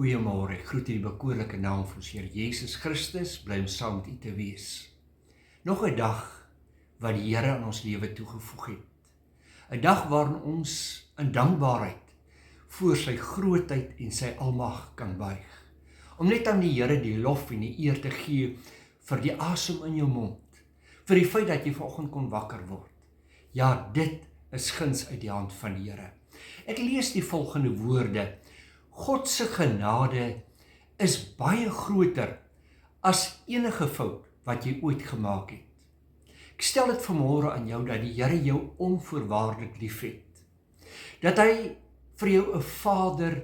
Goeiemôre, ek groet in die bekoorlike naam van ons Here Jesus Christus, bly om saam met u te wees. Nog 'n dag wat die Here aan ons lewe toegevoeg het. 'n Dag waarin ons in dankbaarheid voor sy grootheid en sy almag kan buig. Om net aan die Here die lof en die eer te gee vir die asem in jou mond, vir die feit dat jy vanoggend kon wakker word. Ja, dit is guns uit die hand van die Here. Ek lees die volgende woorde: God se genade is baie groter as enige fout wat jy ooit gemaak het. Ek stel dit vanmôre aan jou dat die Here jou onvoorwaardelik liefhet. Dat hy vir jou 'n vader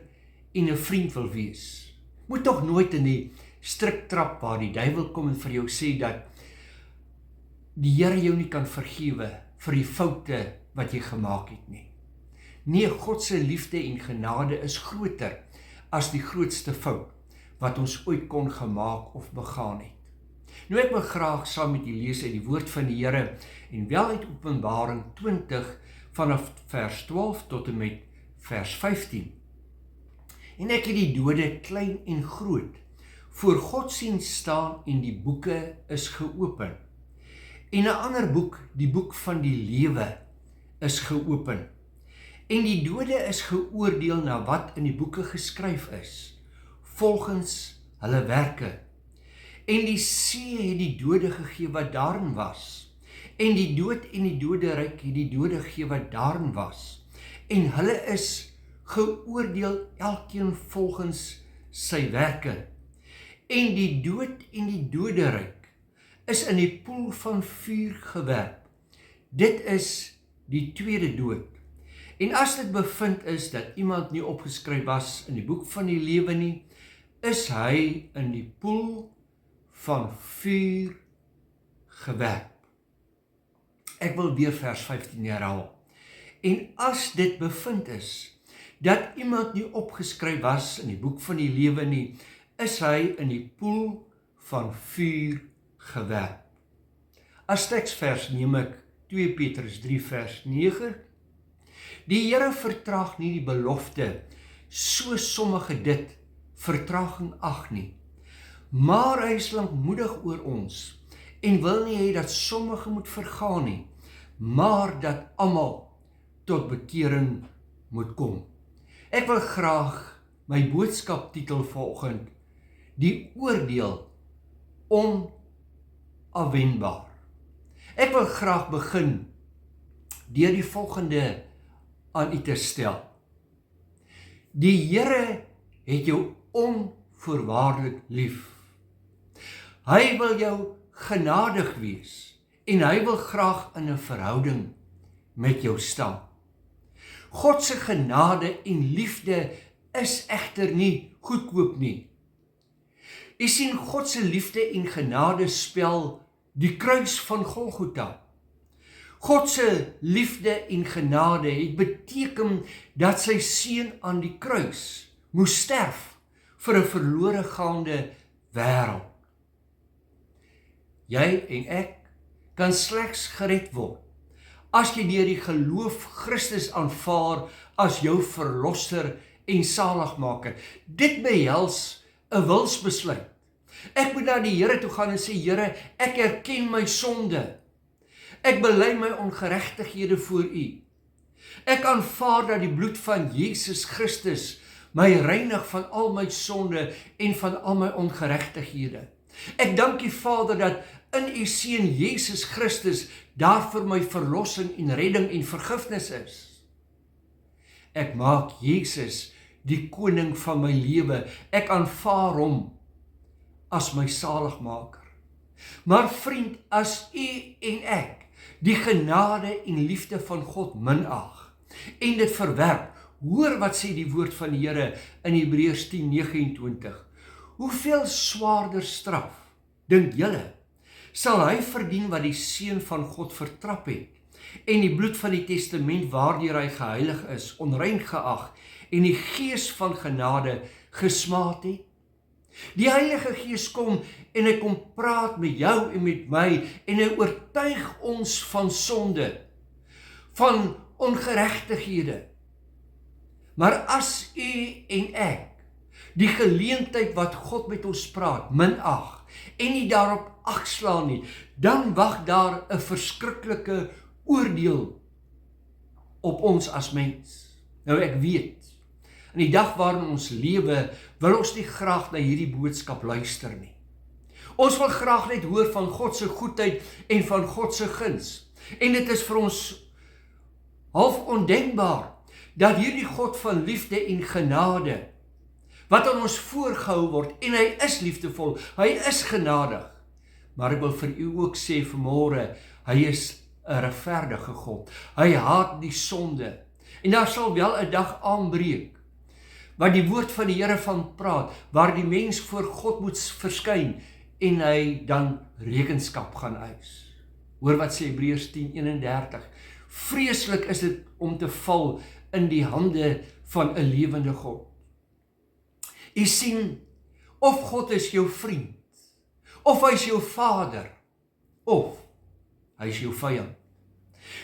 en 'n vriend wil wees. Moet tog nooit in die strik trap waar die duiwel kom en vir jou sê dat die Here jou nie kan vergewe vir die foute wat jy gemaak het nie. Nee, God se liefde en genade is groter as die grootste fout wat ons ooit kon gemaak of begaan het. Nou ek wil graag saam met julle lees uit die woord van die Here en wel uit Openbaring 20 vanaf vers 12 tot en met vers 15. En ek het die dode, klein en groot, voor God sien staan en die boeke is geopen. En 'n ander boek, die boek van die lewe, is geopen. En die dode is geoordeel na wat in die boeke geskryf is, volgens hulle werke. En die see het die dode gegee wat daarin was, en die dood en die doderyk het die dode gegee wat daarin was, en hulle is geoordeel elkeen volgens sy werke. En die dood en die doderyk is in die poel van vuur gewerp. Dit is die tweede dood. En as dit bevind is dat iemand nie opgeskryf was in die boek van die lewe nie, is hy in die poel van vuur gewerp. Ek wil weer vers 15 herhaal. En as dit bevind is dat iemand nie opgeskryf was in die boek van die lewe nie, is hy in die poel van vuur gewerp. As teksvers neem ek 2 Petrus 3 vers 9. Die Here vertraag nie die belofte, so sommige dit vertraging ag nie. Maar hy is lankmoedig oor ons en wil nie hê dat sommige moet vergaan nie, maar dat almal tot bekering moet kom. Ek wil graag my boodskap titel vanoggend: Die oordeel onafwendbaar. Ek wil graag begin deur die volgende aan u te stel. Die Here het jou onvoorwaardelik lief. Hy wil jou genadig wees en hy wil graag in 'n verhouding met jou staan. God se genade en liefde is egter nie goedkoop nie. U sien, God se liefde en genade spel die kruis van Golgotha. God se liefde en genade het beteken dat sy seun aan die kruis moes sterf vir 'n verlore gaande wêreld. Jy en ek kan slegs gered word as jy deur die geloof Christus aanvaar as jou verlosser en saligmaker. Dit behels 'n wilsbesluit. Ek moet na die Here toe gaan en sê: Here, ek erken my sonde. Ek bely my ongeregtighede voor U. Ek aanvaar dat die bloed van Jesus Christus my reinig van al my sonde en van al my ongeregtighede. Ek dank U, Vader, dat in U seun Jesus Christus daar vir my verlossing en redding en vergifnis is. Ek maak Jesus die koning van my lewe. Ek aanvaar hom as my saligmaker. Maar vriend, as u en ek die genade en liefde van God minag en dit verwerp, hoor wat sê die woord van die Here in Hebreërs 10:29. Hoeveel swaarder straf, dink julle, sal hy verdien wat die seun van God vertrap het en die bloed van die testament waardeur hy geheilig is, onrein geag en die gees van genade gesmaad het? Die Heilige Gees kom en hy kom praat met jou en met my en hy oortuig ons van sonde, van ongeregtighede. Maar as u en ek die geleentheid wat God met ons praat, minag, en nie daarop agslaan nie, dan wag daar 'n verskriklike oordeel op ons as mens. Nou ek weet, in die dag waarin ons lewe, wil ons nie graag na hierdie boodskap luister nie. Ons wil graag net hoor van God se goedheid en van God se guns. En dit is vir ons half ondenkbaar dat hierdie God van liefde en genade, wat aan ons voorgehou word, en hy is liefdevol, hy is genadig, maar ek wil vir u ook sê vanmôre, hy is 'n regverdige God, hy haat die sonde, en daar sal wel 'n dag aanbreek, waar die woord van die Here van praat, waar die mens voor God moet verskyn, en hy dan rekenskap gaan eis. Hoor wat sê Hebreërs 10:31, vreeslik is dit om te val in die hande van 'n lewende God. U sien, of God is jou vriend, of hy is jou vader, of hy is jou vyand.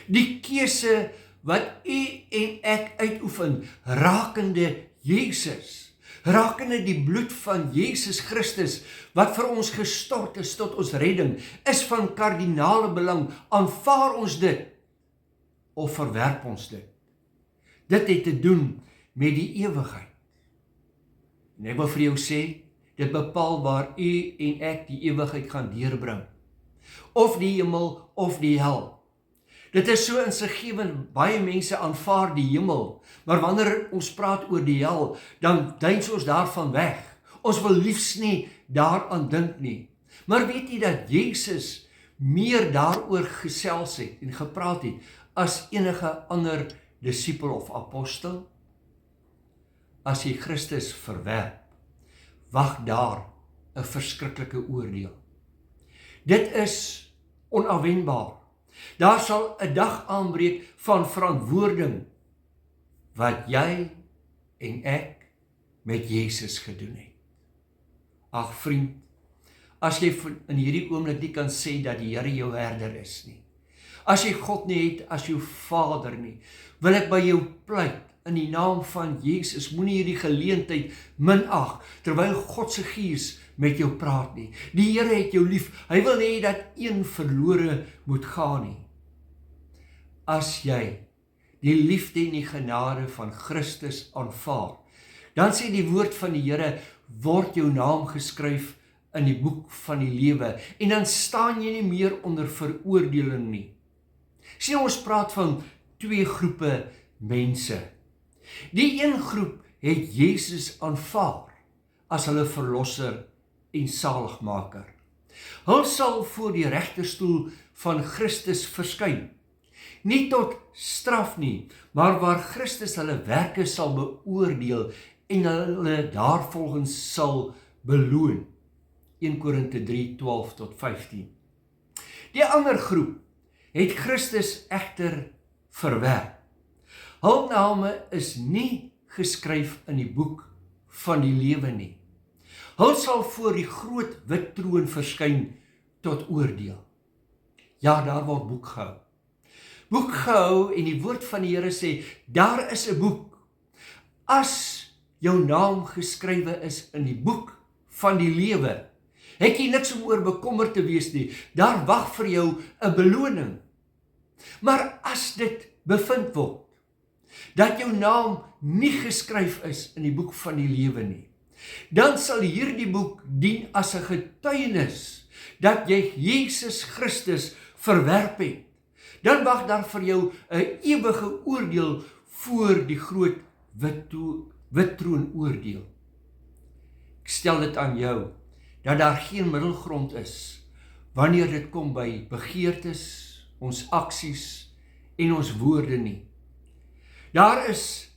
Die keuse wat u en ek uitoefen, rakende Jesus, rakende die bloed van Jesus Christus, wat vir ons gestort is tot ons redding, is van kardinale belang. Aanvaar ons dit, of verwerp ons dit? Dit het te doen met die ewigheid. En ek wil vir jou sê, dit bepaal waar u en ek die ewigheid gaan deurbring. Of die hemel, of die hel. Dit is so insiggewend, baie mense aanvaar die hemel, maar wanneer ons praat oor die hel, dan deins ons daarvan weg. Ons wil liefs nie daaraan dink nie. Maar weet jy dat Jesus meer daaroor gesels het en gepraat het, as enige ander disipel of apostel? As jy Christus verwerp, wag daar 'n verskriklike oordeel. Dit is onafwendbaar. Daar sal 'n dag aanbreek van verantwoording, wat jy en ek met Jesus gedoen het. Ag vriend, as jy in hierdie oomblik nie kan sê dat die Here jou herder is nie, as jy God nie het as jou Vader nie, wil ek by jou pleit, in die naam van Jesus, moenie hierdie geleentheid minag, terwyl God se Gees met jou praat nie. Die Here het jou lief, hy wil nie dat een verlore moet gaan nie. As jy die liefde en die genade van Christus aanvaar, dan sê die woord van die Here, word jou naam geskryf in die boek van die lewe, en dan staan jy nie meer onder veroordeling nie. Sien, ons praat van twee groepe mense. Die een groep het Jesus aanvaar as hulle verlosser en saligmaker. Hulle sal voor die regterstoel van Christus verskyn, nie tot straf nie, maar waar Christus hulle werke sal beoordeel en hulle daarvolgens sal beloon. 1 Korinte 3:12 tot 15. Die ander groep het Christus egter verwerp. Hul name is nie geskryf in die boek van die lewe nie. Hulle sal voor die groot wit troon verskyn tot oordeel. Ja, daar word boek gehou. Boek gehou, en die woord van die Here sê, daar is 'n boek. As jou naam geskrywe is in die boek van die lewe, het jy niks om oor bekommerd te wees nie. Daar wag vir jou 'n beloning. Maar as dit bevind word dat jou naam nie geskryf is in die boek van die lewe nie, dan sal hierdie boek dien as 'n getuienis dat jy Jesus Christus verwerp het. Dan wag daar vir jou 'n ewige oordeel voor die groot wit troon oordeel. Ek stel dit aan jou dat daar geen middelgrond is wanneer dit kom by begeertes, ons aksies en ons woorde nie. Daar is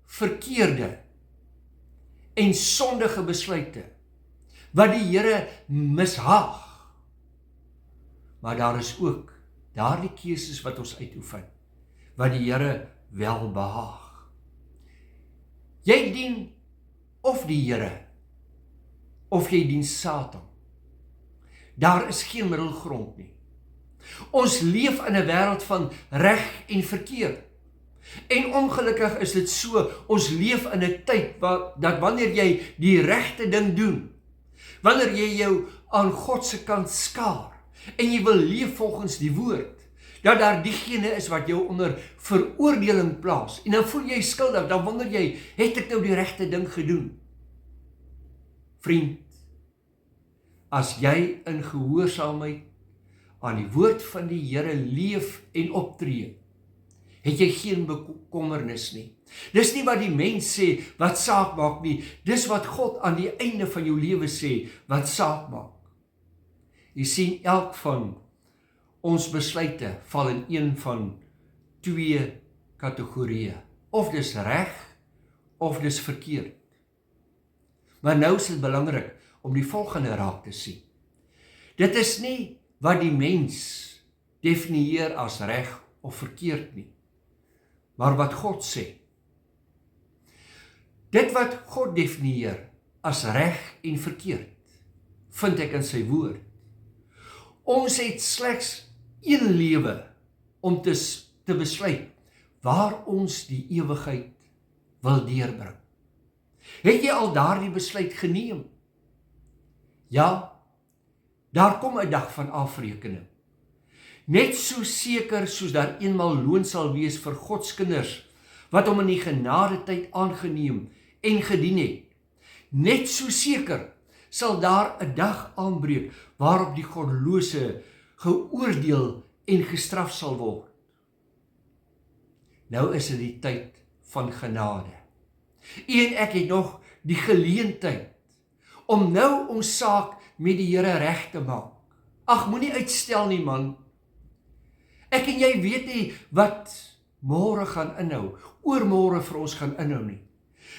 verkeerde en sondige besluite wat die Here mishaag. Maar daar is ook daardie keuses wat ons uitoefen, wat die Here wel behaag. Jy dien of die Here, of jy dien Satan. Daar is geen middelgrond nie. Ons leef in 'n wêreld van reg en verkeerd. En ongelukkig is dit so, ons leef in 'n tyd dat wanneer jy die regte ding doen, wanneer jy jou aan God se kant skaar, en jy wil leef volgens die woord, dat daar diegene is wat jou onder veroordeling plaas, en dan voel jy skuldig, dan wonder jy, het ek nou die regte ding gedoen? Vriend, as jy in gehoorsaamheid aan die woord van die Here leef en optree, het jy geen bekommernis nie. Dis nie wat die mens sê wat saak maak nie, dis wat God aan die einde van jou lewe sê wat saak maak. Jy sien, elk van ons besluite val in een van twee kategorieë. Of dis reg, of dis verkeerd. Maar nou is dit belangrik om die volgende raak te sien. Dit is nie wat die mens definieer as reg of verkeerd nie, maar wat God sê. Dit wat God definieer as reg en verkeerd, vind ek in sy woord. Ons het slegs een lewe om te besluit waar ons die ewigheid wil deurbring. Het jy al daardie besluit geneem? Ja, daar kom 'n dag van afrekening. Net so seker soos daar eenmaal loon sal wees vir God se kinders, wat hom in die genadetyd aangeneem en gedien het. Net so seker sal daar 'n dag aanbreek, waarop die goddelose geoordeel en gestraf sal word. Nou is dit die tyd van genade. U en ek het nog die geleentheid om nou ons saak met die Here reg te maak. Ag, moenie uitstel nie, man. Ek en jy weet nie wat môre gaan inhou, oormôre vir ons gaan inhou nie.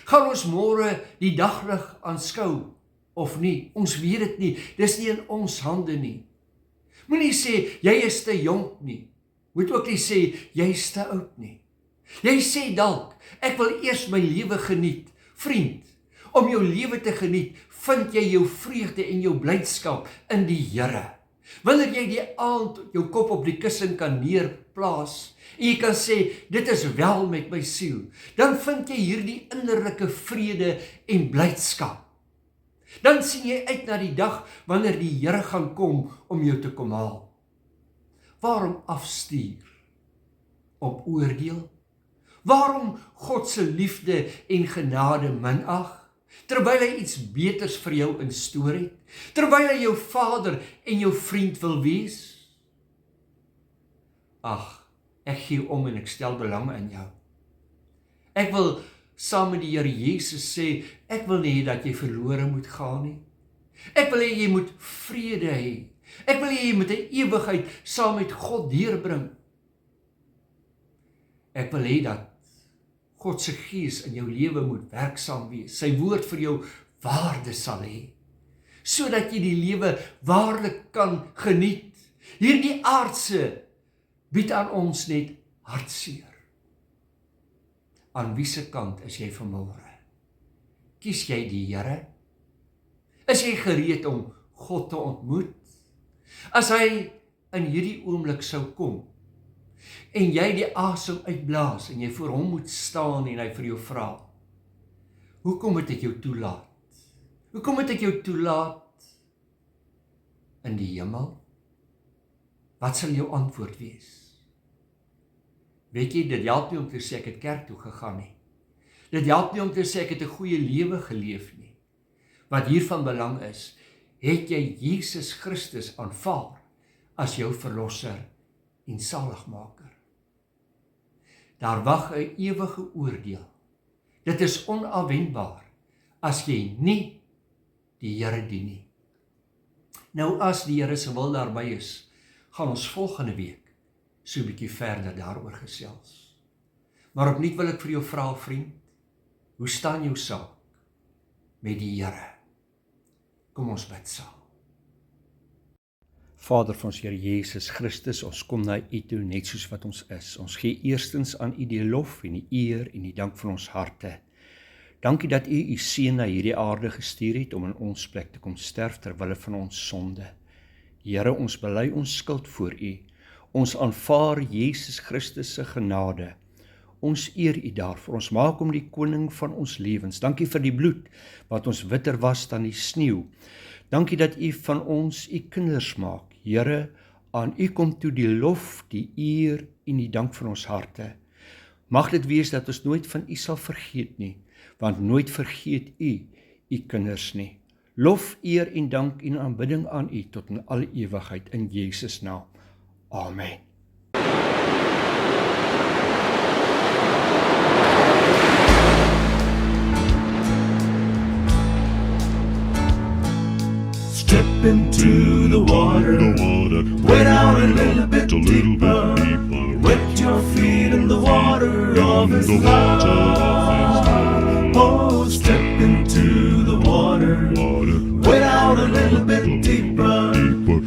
Gaan ons môre die daglig aanskou of nie? Ons weet dit nie, dis nie in ons hande nie. Moenie sê, jy is te jonk nie. Moet ook nie sê, jy is te oud nie. Jy sê dalk, ek wil eers my lewe geniet. Vriend, om jou lewe te geniet, vind jy jou vreugde en jou blydskap in die Here. Wanneer jy die aand jou kop op die kussing kan neerplaas, en jy kan sê, dit is wel met my siel, dan vind jy hierdie innerlike vrede en blydskap. Dan sien jy uit na die dag wanneer die Here gaan kom om jou te kom haal. Waarom afstuur op oordeel? Waarom God se liefde en genade minag? Terwyl hy iets beters vir jou in store het? Terwyl hy jou vader en jou vriend wil wees? Ag, ek gee om en ek stel belang in jou. Ek wil saam met die Here Jesus sê, ek wil nie dat jy verlore moet gaan nie. Ek wil hê jy moet vrede hê. Ek wil hê jy moet 'n ewigheid saam met God deurbring. Ek wil hê dat God se gees in jou lewe moet werksaam wees. Sy woord vir jou waarde sal hê, sodat jy die lewe waarlik kan geniet. Hierdie aardse bied aan ons net hartseer. Aan wie se kant is jy vanmôre? Kies jy die Here? Is jy gereed om God te ontmoet? As hy in hierdie oomblik sou kom, en jy die asem uitblaas, en jy voor hom moet staan, en hy vir jou vra, hoekom het ek jou toelaat? Hoekom het ek jou toelaat in die hemel? Wat sal jou antwoord wees? Weet jy, dit help nie om te sê ek het kerk toe gegaan nie. Dit help nie om te sê ek het 'n goeie lewe geleef nie. Wat hiervan belang is, het jy Jesus Christus aanvaar as jou verlosser en saligmaker. Daar wag 'n ewige oordeel. Dit is onafwendbaar as jy nie die Here dien nie. Nou as die Here se wil daarby is, gaan ons volgende week so 'n bietjie verder daaroor gesels. Maar opnuut wil ek vir jou vra, vriend, hoe staan jou saak met die Here? Kom ons bid saam. Vader van ons Here Jesus Christus, ons kom na U toe net soos wat ons is. Ons gee eerstens aan U die lof en die eer en die dank van ons harte. Dankie dat U U seun na hierdie aarde gestuur het om in ons plek te kom sterf ter wille van ons sonde. Here, ons bely ons skuld voor U. Ons aanvaar Jesus Christus se genade Ons eer U daarvoor. Ons maak hom die koning van ons lewens. Dankie vir die bloed wat ons witter was dan die sneeu. Dankie dat U van ons U kinders maak. Here, aan U kom toe die lof, die eer en die dank van ons harte. Mag dit wees dat ons nooit van U sal vergeet nie, want nooit vergeet U U kinders nie. Lof, eer en dank en aanbidding aan U tot in alle ewigheid in Jesus naam. Amen. Step into the water, wet out a little bit deeper, wet your feet in the water of His love. Oh, step into the water, wet out a little bit deeper,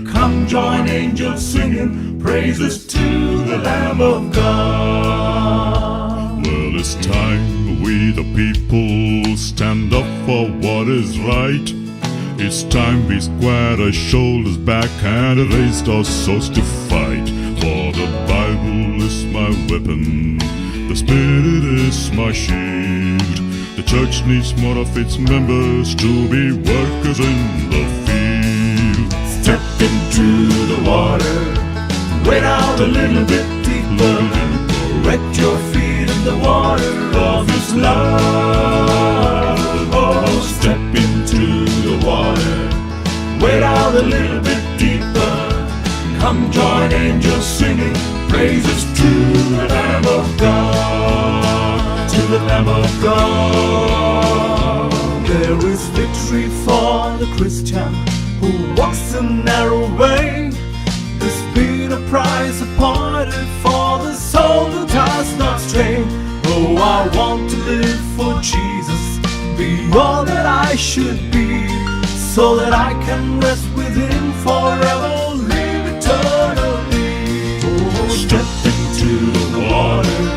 come join angels singing praises to the Lamb of God. Well, it's time we the people stand up for what is right. It's time we squared our shoulders back and raised our swords to fight. For the Bible is my weapon, the Spirit is my shield. The church needs more of its members to be workers in the field. Step into the water, wet out a little bit deeper, wet your feet in the water of His love. Oh, step into the water, wet out a little bit deeper, come join angels singing praises to the Lamb of God, to the Lamb of God. There is victory for the Christian who walks the narrow way. There's been a price appointed for the soul that has not strayed. Oh, I want to live for Jesus, be all that I should be, so that I can rest with Him forever, live eternally. Oh, step into the water,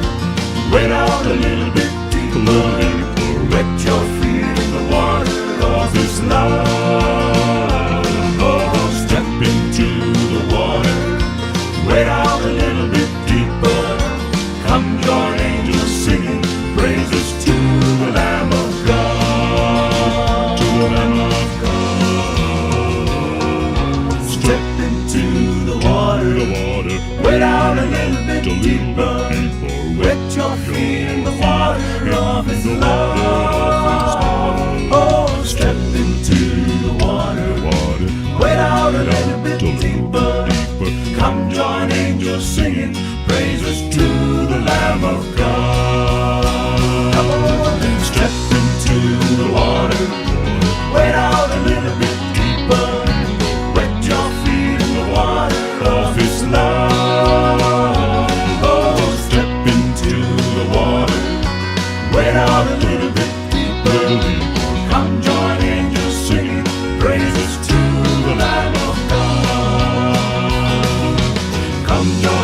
wet out a little bit deeper, wet your feet in the water of His love. Oh, step into the water, wet out a little bit deeper, come join angels singing praises to the Lamb of God, to the Lamb of God. Step into the water, wet out a little bit deeper, wet your feet in the water of His love. Oh, step into the water, wet out a little bit deeper, come join angels singing praises to the Lamb of God. Come on and step into the water, wet out a little bit deeper, wet your feet in the water of His love. Oh, step into the water, wet out a little bit deeper, come join angels singing praises to the Lamb of God. Come join